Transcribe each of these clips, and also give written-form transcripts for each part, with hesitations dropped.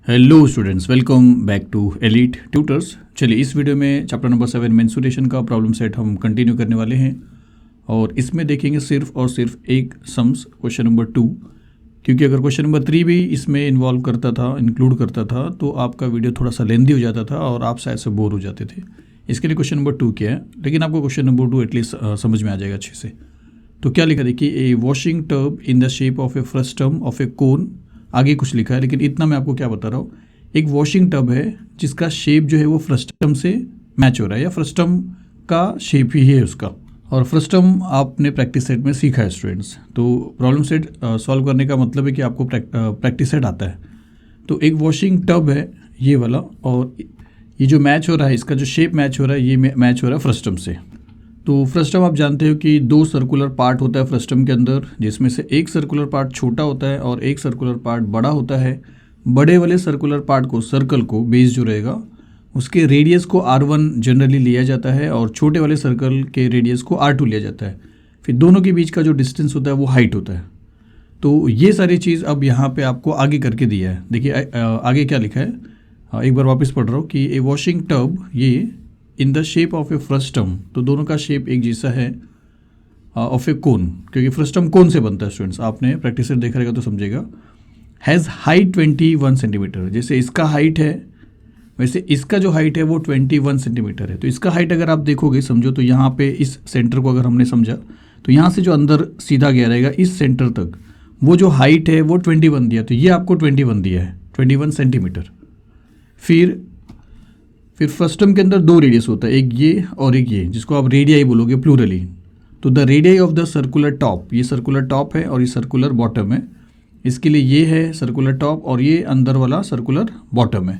Hello students, welcome back to elite tutors. चलिए इस video में चैप्टर नंबर 7 मेंसुरेशन का प्रॉब्लम सेट हम कंटिन्यू करने वाले हैं और इसमें देखेंगे सिर्फ और सिर्फ एक सम्स क्वेश्चन नंबर 2, क्योंकि अगर क्वेश्चन नंबर 3 भी इसमें इन्वॉल्व करता था, इंक्लूड करता था, तो आपका वीडियो थोड़ा सा लेंदी हो जाता था और आप शायद से बोर हो जाते थे। इसके लिए क्वेश्चन नंबर 2 क्या है, लेकिन आपको क्वेश्चन नंबर 2 एटलीस्ट समझ में आ जाएगा अच्छे से। तो क्या लिखा देखिए, a washing tub in the shape of a frustum of a cone. आगे कुछ लिखा है, लेकिन इतना मैं आपको क्या बता रहा हूँ, एक वॉशिंग टब है जिसका शेप जो है वो फ्रस्टम से मैच हो रहा है, या फ्रस्टम का शेप ही है उसका। और फ्रस्टम आपने प्रैक्टिस सेट में सीखा है स्टूडेंट्स। तो प्रॉब्लम सेट सॉल्व करने का मतलब है कि आपको प्रैक्टिस सेट आता है। तो एक वॉशिंग टब है ये वाला, और ये जो मैच हो रहा है, इसका जो शेप मैच हो रहा है, ये मैच हो रहा है फ्रस्टम से। तो फ्रस्टम आप जानते हो कि 2 सर्कुलर पार्ट होता है फ्रस्टम के अंदर, जिसमें से एक सर्कुलर पार्ट छोटा होता है और एक सर्कुलर पार्ट बड़ा होता है। बड़े वाले सर्कुलर पार्ट को, सर्कल को, बेस जो रहेगा उसके रेडियस को R1 जनरली लिया जाता है और छोटे वाले सर्कल के रेडियस को R2 लिया जाता है। फिर दोनों के बीच का जो डिस्टेंस होता है वो हाइट होता है। तो ये सारी चीज़ अब यहाँ पे आपको आगे करके दिया है। देखिए आगे क्या लिखा है, एक बार वापस पढ़ रहा हूँ कि ए वॉशिंग टब ये इन the shape of a frustum, तो दोनों का शेप एक जैसा है, ऑफ ए कोन, क्योंकि फ्रस्टम कोन से बनता है स्टूडेंट्स, आपने प्रैक्टिस से देखा रहेगा तो समझेगा। हैज़ हाइट 21 सेंटीमीटर, जैसे इसका हाइट है वैसे इसका जो हाइट है वो 21 सेंटीमीटर है। तो इसका हाइट अगर आप देखोगे, समझो, तो यहाँ पे इस सेंटर को अगर हमने समझा तो यहाँ से जो अंदर सीधा गया रहेगा इस सेंटर तक, वो जो हाइट है वो 21 दिया, तो ये आपको 21 दिया है, 21 सेंटीमीटर। फिर फ्रस्टम के अंदर 2 रेडियस होता है, एक ये और एक ये, जिसको आप रेडियाई बोलोगे प्लूरली। तो the radii of the circular top, ये सर्कुलर टॉप है और ये सर्कुलर बॉटम है। इसके लिए ये है सर्कुलर टॉप और ये अंदर वाला सर्कुलर बॉटम है।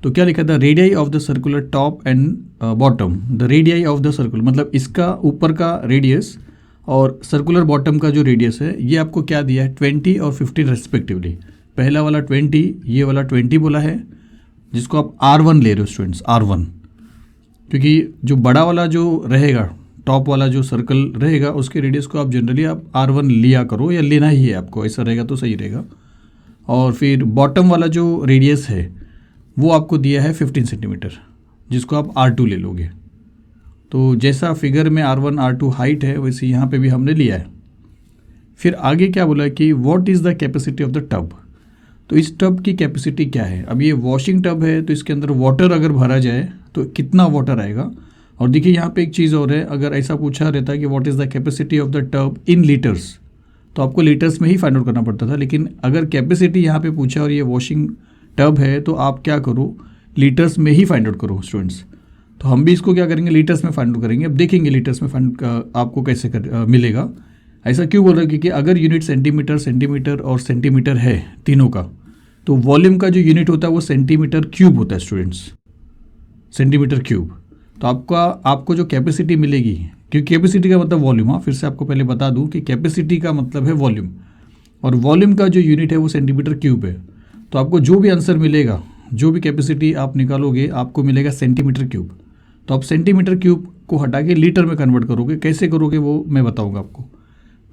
तो क्या लिखा था, radii of the circular top and bottom. The radii of the circular मतलब इसका ऊपर का रेडियस और सर्कुलर बॉटम का जो रेडियस है, ये आपको क्या दिया है, 20 और 15 रेस्पेक्टिवली। पहला वाला 20, ये वाला 20 बोला है, जिसको आप R1 ले रहे हो स्टूडेंट्स, R1, क्योंकि जो बड़ा वाला जो रहेगा, टॉप वाला जो सर्कल रहेगा, उसके रेडियस को आप जनरली आप R1 लिया करो, या लेना ही है आपको, ऐसा रहेगा तो सही रहेगा। और फिर बॉटम वाला जो रेडियस है वो आपको दिया है 15 सेंटीमीटर, जिसको आप R2 ले लोगे। तो जैसा फिगर में R1 R2 हाइट है, वैसे यहाँ पे भी हमने लिया है। फिर आगे क्या बोला कि what is the capacity of the tub. तो इस टब की कैपेसिटी क्या है। अब ये वॉशिंग टब है, तो इसके अंदर वाटर अगर भरा जाए तो कितना वाटर आएगा। और देखिए यहाँ पे एक चीज़ और है, अगर ऐसा पूछा रहता है कि what is the capacity of the tub in litres, तो आपको लीटर्स में ही फाइंड आउट करना पड़ता था। लेकिन अगर कैपेसिटी यहाँ पे पूछा और ये वॉशिंग टब है, तो आप क्या करो, लीटर्स में ही फाइंड आउट करो स्टूडेंट्स। तो हम भी इसको क्या करेंगे, लीटर्स में फाइंड आउट करेंगे। अब देखेंगे लीटर्स में फाइंड आपको कैसे मिलेगा। ऐसा क्यों बोल रहा है, क्योंकि अगर यूनिट सेंटीमीटर, सेंटीमीटर और सेंटीमीटर है तीनों का, तो वॉल्यूम का जो यूनिट होता है वो सेंटीमीटर क्यूब होता है स्टूडेंट्स, सेंटीमीटर क्यूब। तो आपको जो कैपेसिटी मिलेगी, क्योंकि कैपेसिटी का मतलब वॉल्यूम, हाँ फिर से आपको पहले बता दूं कि कैपेसिटी का मतलब है वॉल्यूम, और वॉल्यूम का जो यूनिट है वो सेंटीमीटर क्यूब है। तो आपको जो भी आंसर मिलेगा, जो भी कैपेसिटी आप निकालोगे, आपको मिलेगा सेंटीमीटर क्यूब। तो आप सेंटीमीटर क्यूब को हटा के लीटर में कन्वर्ट करोगे, कैसे करोगे वो मैं बताऊँगा आपको।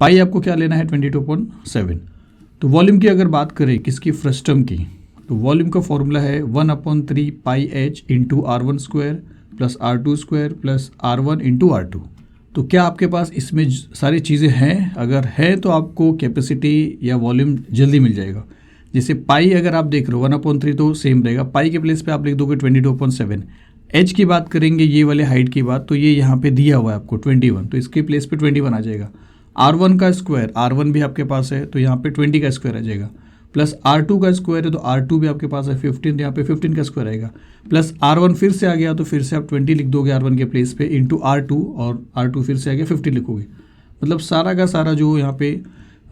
पाई आपको क्या लेना है, 22.7। तो वॉल्यूम की अगर बात करें किसकी, फ्रस्टम की, तो वॉल्यूम का फॉर्मूला है 1/3 pi h into R1 square plus R2 square plus R1 into R2। तो क्या आपके पास इसमें सारी चीज़ें हैं? अगर है तो आपको कैपेसिटी या वॉल्यूम जल्दी मिल जाएगा। जैसे पाई अगर आप देख रहे हो 1/3 तो सेम रहेगा, पाई के प्लेस पे आप लिख दोगे 22.7। एच की बात करेंगे, ये वाले हाइट की बात, तो ये यहाँ पे दिया हुआ है आपको 21, तो इसके प्लेस पे 21 आ जाएगा। R1 का स्क्वायर, R1 भी आपके पास है, तो यहाँ पे 20 का स्क्वायर आ जाएगा, प्लस R2 का स्क्वायर है, तो R2 भी आपके पास है 15, यहाँ पे 15 का स्क्वायर आएगा, प्लस R1 फिर से आ गया, तो फिर से आप 20 लिख दोगे R1 के प्लेस पे, इंटू R2, और R2 फिर से आ गया 50 लिखोगे। मतलब सारा का सारा जो यहाँ पे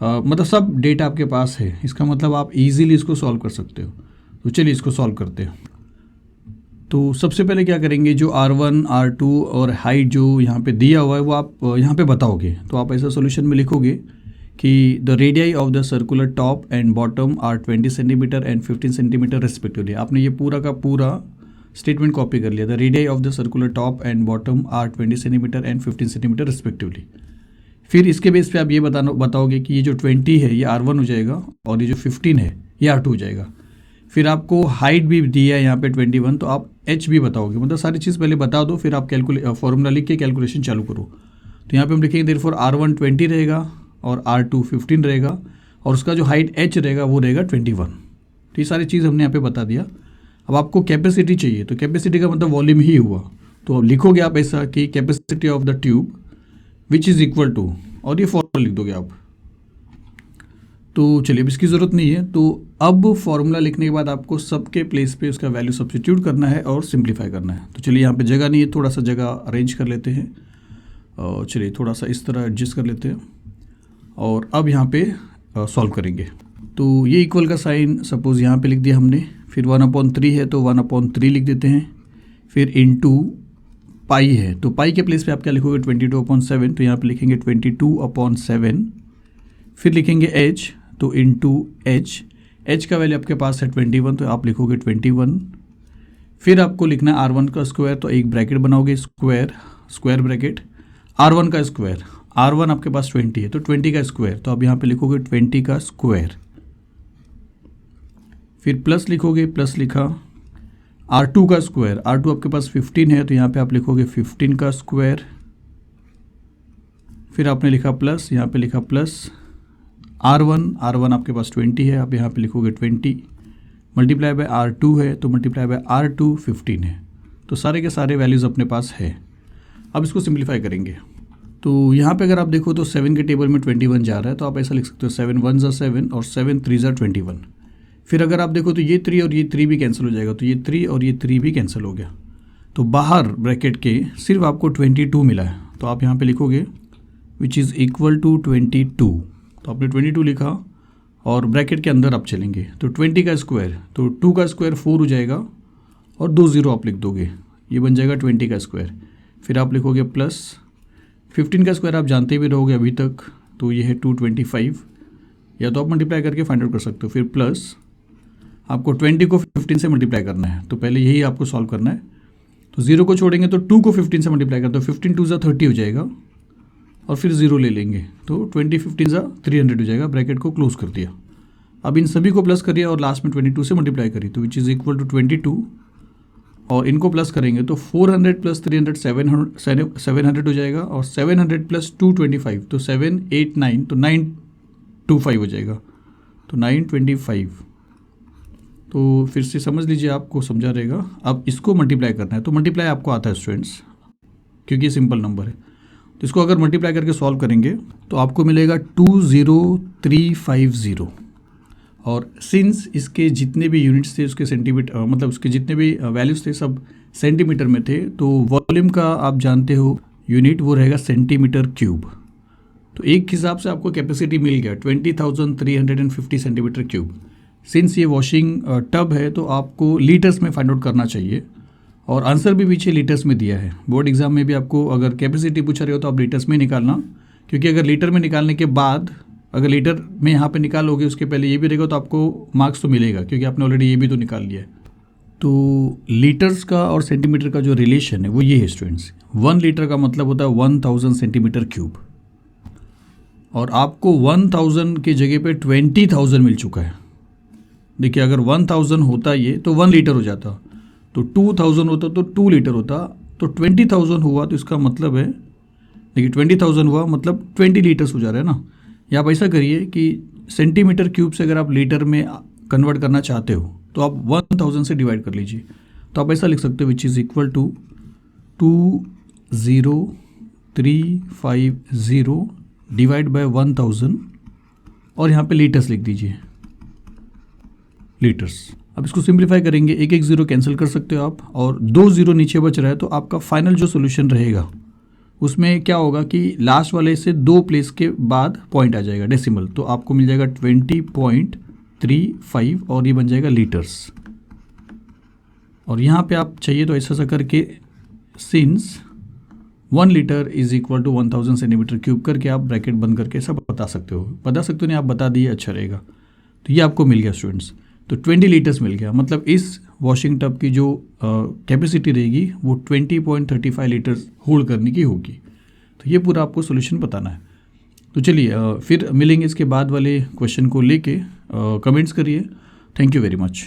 मतलब सब डेटा आपके पास है। इसका मतलब आप इजीली इसको सॉल्व कर सकते हो। तो चलिए इसको सॉल्व करते हैं। तो सबसे पहले क्या करेंगे, जो R1 R2 और हाइट जो यहाँ पे दिया हुआ है वो आप यहाँ पे बताओगे। तो आप ऐसा सॉल्यूशन में लिखोगे कि the radii of the circular top and bottom are 20 centimetre and 15 centimetre respectively. आपने ये पूरा का पूरा स्टेटमेंट कॉपी कर लिया। The radii of the circular top and bottom are 20 centimetre and 15 centimetre respectively. फिर इसके बेस पे आप ये बताओगे कि ये जो 20 है ये R1 हो जाएगा और ये जो 15 है ये R2 हो जाएगा। फिर आपको हाइट भी दिया है यहाँ पे 21, तो आप h भी बताओगे, मतलब सारी चीज़ पहले बता दो, फिर आप फॉर्मूला लिख के कैलकुलेशन चालू करो। तो यहाँ पे हम लिखेंगे देयरफॉर R1 20 रहेगा और R2 15 रहेगा और उसका जो हाइट h रहेगा वो रहेगा 21। तो ये सारी चीज़ हमने यहाँ पे बता दिया। अब आपको कैपेसिटी चाहिए, तो कैपेसिटी का मतलब वॉल्यूम ही हुआ, तो अब लिखोगे आप ऐसा कि capacity of the tube which is equal to, और ये फॉर्मूला लिख दोगे आप। तो चलिए अब इसकी ज़रूरत नहीं है, तो अब फॉर्मूला लिखने के बाद आपको सबके प्लेस पे उसका वैल्यू सब्स्टिट्यूट करना है और सिंप्लीफाई करना है। तो चलिए यहाँ पे जगह नहीं है, थोड़ा सा जगह अरेंज कर लेते हैं, और चलिए थोड़ा सा इस तरह एडजस्ट कर लेते हैं और अब यहाँ पे सॉल्व करेंगे। तो ये इक्वल का साइन सपोज़ यहाँ पे लिख दिया हमने, फिर 1/3 है तो 1/3 लिख देते हैं, फिर इनटू पाई है, तो पाई के प्लेस पे आप क्या लिखोगे 22/7, तो यहाँ पे लिखेंगे 22/7, फिर लिखेंगे h, तो इनटू h का वैल्यू आपके पास है 21, तो आप लिखोगे 21, फिर आपको लिखना है R1 का स्क्वायर, तो एक ब्रैकेट बनाओगे स्क्वायर ब्रैकेट, R1 का स्क्वायर, R1 आपके पास 20 है तो 20 का स्क्वायर, तो आप यहाँ पे लिखोगे 20 का स्क्वायर, फिर प्लस लिखोगे, प्लस लिखा, R2 का स्क्वायर, R2 आपके पास 15 है तो यहाँ पे आप लिखोगे 15 का स्क्वायर, फिर आपने लिखा प्लस, यहाँ पे लिखा प्लस R1 आपके पास 20 है, आप यहाँ पे लिखोगे 20, मल्टीप्लाई बाय R2 है तो मल्टीप्लाई बाय R2 15 है, तो सारे के सारे वैल्यूज़ अपने पास है। अब इसको सिंप्लीफाई करेंगे, तो यहाँ पे अगर आप देखो तो 7 के टेबल में 21 जा रहा है, तो आप ऐसा लिख सकते हो 7 1 = 7 और 7 3 = 21। फिर अगर आप देखो तो ये 3 और ये 3 भी कैंसिल हो जाएगा, तो ये 3 और ये 3 भी कैंसिल हो गया, तो बाहर ब्रैकेट के सिर्फ आपको 22 मिला है, तो आप यहाँ पे लिखोगे विच इज़ इक्वल टू 22, तो आपने 22 लिखा और ब्रैकेट के अंदर आप चलेंगे, तो 20 का स्क्वायर, तो 2 का स्क्वायर 4 हो जाएगा और 2 0 आप लिख दोगे, ये बन जाएगा 20 का स्क्वायर, फिर आप लिखोगे प्लस 15 का स्क्वायर आप जानते भी रहोगे अभी तक, तो ये है 225, या तो आप मल्टीप्लाई करके फाइंड आउट कर सकते हो, फिर प्लस आपको 20 को 15 से मल्टीप्लाई करना है, तो पहले यही आपको सॉल्व करना है, तो 0 को छोड़ेंगे तो 2 को 15 से मल्टीप्लाई करते हो, 15 2 = 30 हो जाएगा और फिर 0 ले लेंगे, तो 20 15 = 300 हो जाएगा, ब्रैकेट को क्लोज कर दिया। अब इन सभी को प्लस करिए और लास्ट में 22 से मल्टीप्लाई करिए, तो विच इज़ इक्वल टू 22, और इनको प्लस करेंगे तो 400 + 300 700 हो जाएगा, और 700 + 225 तो 7 8 9, तो 925 हो जाएगा, तो 925। तो फिर से समझ लीजिए, आपको समझा रहेगा। अब इसको मल्टीप्लाई करना है, तो मल्टीप्लाई आपको आता है स्टूडेंट्स, क्योंकि ये सिंपल नंबर है, तो इसको अगर मल्टीप्लाई करके सॉल्व करेंगे तो आपको मिलेगा 20350, और सिंस इसके जितने भी यूनिट्स थे उसके सेंटीमीटर, मतलब उसके जितने भी वैल्यूज़ थे सब सेंटीमीटर में थे, तो वॉल्यूम का आप जानते हो यूनिट वो रहेगा सेंटीमीटर क्यूब, तो एक हिसाब से आपको कैपेसिटी मिल गया 20,350 सेंटीमीटर क्यूब। सिंस ये वॉशिंग टब है तो आपको लीटर्स में फाइंड आउट करना चाहिए, और आंसर भी पीछे लीटर्स में दिया है। बोर्ड एग्जाम में भी आपको अगर कैपेसिटी पूछा रहे हो तो आप लीटर्स में निकालना, क्योंकि अगर लीटर में निकालने के बाद अगर लीटर में यहाँ पे निकालोगे उसके पहले ये भी रहेगा तो आपको मार्क्स तो मिलेगा, क्योंकि आपने ऑलरेडी ये भी तो निकाल लिया है। तो लीटर्स का और सेंटीमीटर का जो रिलेशन है वो ये है स्टूडेंट्स, 1 लीटर का मतलब होता है 1000 सेंटीमीटर क्यूब, और आपको 1000 की जगह पे 20,000 मिल चुका है। देखिए अगर 1000 होता ये तो 1 लीटर हो जाता, तो 2000 होता तो 2 लीटर होता, तो 20,000 हुआ तो इसका मतलब है, देखिए 20,000 हुआ मतलब 20 लीटर्स हो जा रहा है ना। या आप ऐसा करिए कि सेंटीमीटर क्यूब से अगर आप लीटर में कन्वर्ट करना चाहते हो तो आप 1000 से डिवाइड कर लीजिए, तो आप ऐसा लिख सकते हो which is equal to 20350 divide by 1000, और यहाँ पे लीटर्स लिख दीजिए, लीटर्स। अब इसको सिंप्लीफाई करेंगे, एक एक जीरो कैंसिल कर सकते हो आप, और 2 0 नीचे बच रहा है, तो आपका फाइनल जो सोल्यूशन रहेगा उसमें क्या होगा कि लास्ट वाले से 2 प्लेस के बाद पॉइंट आ जाएगा डेसिमल, तो आपको मिल जाएगा 20.35 और ये बन जाएगा लीटर्स। और यहाँ पे आप चाहिए तो ऐसा करके since 1 litre is equal to 1000 centimetre cube करके आप ब्रैकेट बंद करके सब बता सकते हो, नहीं आप बता दिए अच्छा रहेगा। तो ये आपको मिल गया स्टूडेंट्स, तो 20 लीटर्स मिल गया, मतलब इस वॉशिंग टब की जो कैपेसिटी रहेगी वो 20.35 लीटर्स होल्ड करने की होगी। तो ये पूरा आपको सोल्यूशन बताना है। तो चलिए फिर मिलेंगे इसके बाद वाले क्वेश्चन को लेके, कमेंट्स करिए। Thank you very much.